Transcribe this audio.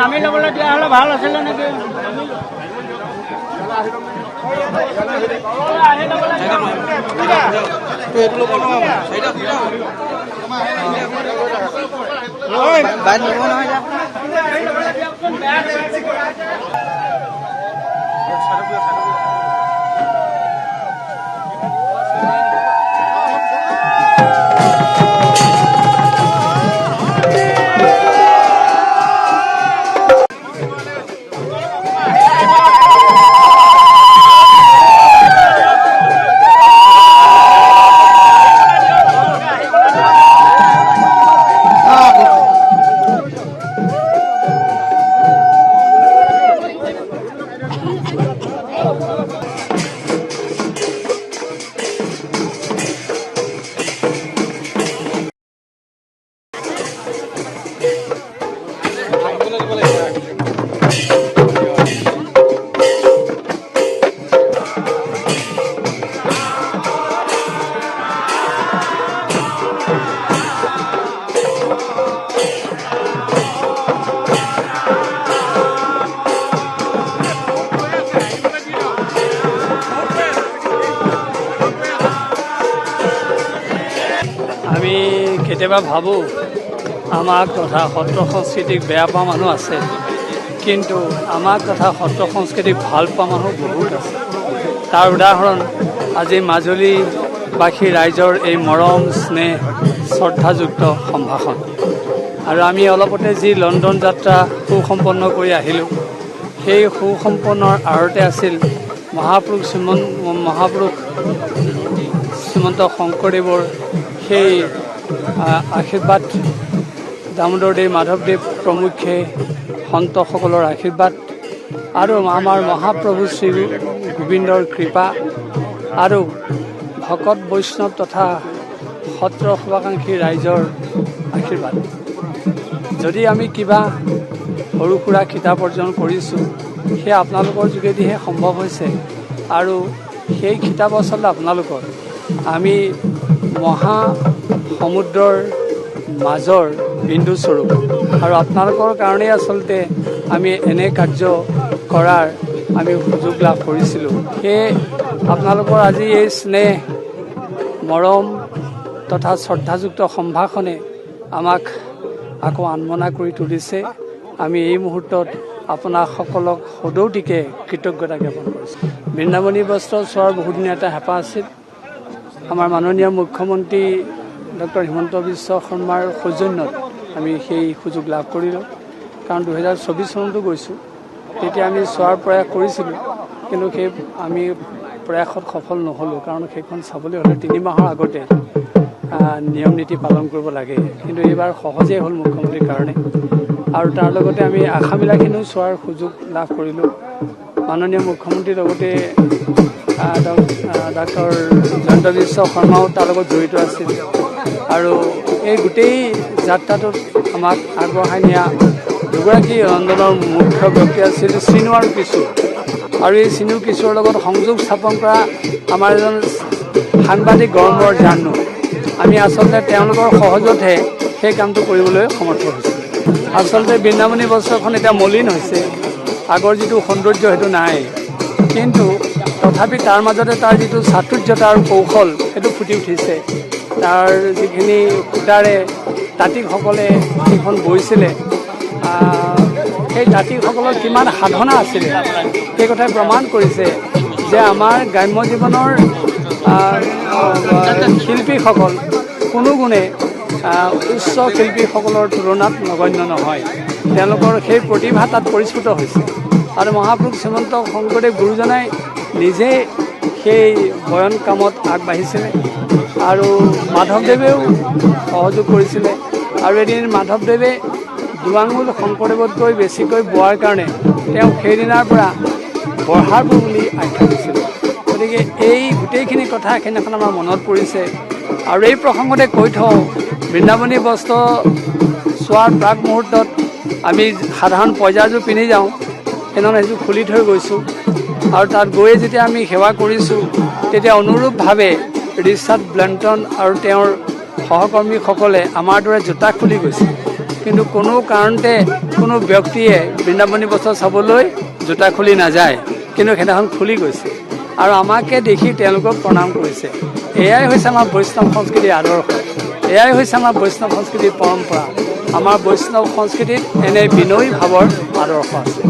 নামি ল'বলৈ দিয়া হ'লে ভাল আছিলে নেকি? আমি কেতিয়াবা ভাবোঁ আমাক তথা সত্ৰ সংস্কৃতিক বেয়া পোৱা মানুহ আছে, কিন্তু আমাক তথা সত্ৰ সংস্কৃতিক ভাল পোৱা মানুহ বহুত আছে। তাৰ উদাহৰণ আজি মাজুলীবাসী ৰাইজৰ এই মৰম স্নেহ শ্ৰদ্ধাযুক্ত সম্ভাষণ। আৰু আমি অলপতে যি লণ্ডন যাত্ৰা সুসম্পন্ন কৰি আহিলোঁ, সেই সুসম্পন্নৰ আঁৰতে আছিল মহাপুৰুষ শ্ৰীমন্ত শংকৰদেৱৰ সেই আশীৰ্বাদ, দামোদৰদেৱ মাধৱদেৱ প্ৰমুখ্যে সন্তসকলৰ আশীৰ্বাদ আৰু আমাৰ মহাপ্ৰভু শ্ৰী গোবিন্দৰ কৃপা আৰু ভকত বৈষ্ণৱ তথা সত্ৰ শুভাকাংক্ষী ৰাইজৰ আশীৰ্বাদ। যদি আমি কিবা সৰু সুৰা কিতাপ অৰ্জন কৰিছোঁ, সেয়া আপোনালোকৰ যোগেদিহে সম্ভৱ হৈছে। আৰু সেই কিতাপ আচলতে আপোনালোকৰ, আমি মহাসমুদ্ৰৰ মাজৰ বিন্দুস্বৰূপ, আৰু আপোনালোকৰ কাৰণেই আচলতে আমি এনে কাৰ্য কৰাৰ আমি সুযোগ লাভ কৰিছিলোঁ। সেয়ে আপোনালোকৰ আজি এই স্নেহ মৰম তথা শ্ৰদ্ধাযুক্ত সম্ভাষণে আমাক আকৌ আনমনা কৰি তুলিছে। আমি এই মুহূৰ্তত আপোনাক সকলক সদৌতিকে কৃতজ্ঞতা জ্ঞাপন কৰিছোঁ। বৃন্দাবনী বস্ত্ৰ চোৱাৰ বহুদিনীয়া এটা হেঁপাহ আছিল। আমাৰ মাননীয় মুখ্যমন্ত্ৰী ডক্টৰ হিমন্ত বিশ্ব শৰ্মাৰ সৌজন্যত আমি সেই সুযোগ লাভ কৰিলোঁ। কাৰণ 2024 চনতো গৈছোঁ, তেতিয়া আমি চোৱাৰ প্ৰয়াস কৰিছিলোঁ, কিন্তু সেই আমি প্ৰয়াসত সফল নহ'লোঁ। কাৰণ সেইখন চাবলৈ হ'লে 3 মাহৰ আগতে নিয়ম নীতি পালন কৰিব লাগে, কিন্তু এইবাৰ সহজেই হ'ল মুখ্যমন্ত্ৰীৰ কাৰণে। আৰু তাৰ লগতে আমি আশাবিলাখিনিও চোৱাৰ সুযোগ লাভ কৰিলোঁ। মাননীয় মুখ্যমন্ত্ৰীৰ লগতে ডক্টৰ হিমন্ত বিশ্ব শৰ্মাও তাৰ লগত জড়িত আছিল। আৰু এই গোটেই যাত্ৰাটোত আমাক আগবঢ়াই নিয়া দুগৰাকী লণ্ডনৰ মুখ্য ব্যক্তি আছিল চিনু আৰু কিশোৰ। আৰু এই চিনু কিশোৰৰ লগত সংযোগ স্থাপন কৰা আমাৰ এজন সাংবাদিক গড়মূৰৰ জানো। আমি আচলতে তেওঁলোকৰ সহজতহে সেই কামটো কৰিবলৈ সমৰ্থ হৈছোঁ। আচলতে বৃন্দাবনী বস্ত্ৰখন এতিয়া মলিন হৈছে, আগৰ যিটো সৌন্দৰ্য সেইটো নাই, কিন্তু তথাপি তাৰ মাজতে তাৰ যিটো চাতুৰ্যতা আৰু কৌশল সেইটো ফুটি উঠিছে। তাৰ যিখিনি সূতাৰে তাঁতিসকলে সেইখন বৈছিলে, সেই তাঁতিসকলৰ কিমান সাধনা আছিলে সেই কথাই প্ৰমাণ কৰিছে যে আমাৰ গ্ৰাম্য জীৱনৰ শিল্পীসকল কোনো গুণে উচ্চ শিল্পীসকলৰ তুলনাত নগণ্য নহয়। তেওঁলোকৰ সেই প্ৰতিভা তাত পৰিস্ফুট হৈছে। আৰু মহাপুৰুষ শ্ৰীমন্ত শংকৰদেৱ গুৰুজনাই নিজে সেই বয়ন কামত আগবাঢ়িছিলে আৰু মাধৱদেৱেও সহযোগ কৰিছিলে। আৰু এদিন মাধৱদেৱে দুৱাঙুল শংকৰদেৱতকৈ বেছিকৈ বোৱাৰ কাৰণে তেওঁ সেইদিনাৰ পৰা বৰহাৰপুৰ বুলি আখ্যা দিছিল। গতিকে এই গোটেইখিনি কথা সেইদিনাখন আমাৰ মনত পৰিছে। আৰু এই প্ৰসংগতে কৈ থওঁ, বৃন্দাবনী বস্ত্ৰ চোৱাৰ প্ৰাক মুহূৰ্তত আমি সাধাৰণ পইজাযোৰ পিন্ধি যাওঁ, সেইদিনাখন সেইযোৰ খুলি থৈ গৈছোঁ। আৰু তাত গৈ যেতিয়া আমি সেৱা কৰিছোঁ, তেতিয়া অনুৰূপভাৱে ৰিচাৰ্ড ব্লেণ্টন আৰু তেওঁৰ সহকৰ্মীসকলে আমাৰ দৰে জোতা খুলি গৈছে। কিন্তু কোনো কাৰণতে কোনো ব্যক্তিয়ে বৃন্দাবনী বস্ত্ৰ চাবলৈ জোতা খুলি নাযায়, কিন্তু সেইদিনাখন খুলি গৈছে আৰু আমাকে দেখি তেওঁলোকক প্ৰণাম কৰিছে। এয়াই হৈছে আমাৰ বৈষ্ণৱ সংস্কৃতিৰ আদৰ্শ, এয়াই হৈছে আমাৰ বৈষ্ণৱ সংস্কৃতিৰ পৰম্পৰা। আমাৰ বৈষ্ণৱ সংস্কৃতিত এনে বিনয়ী ভাৱৰ আদৰ্শ আছে।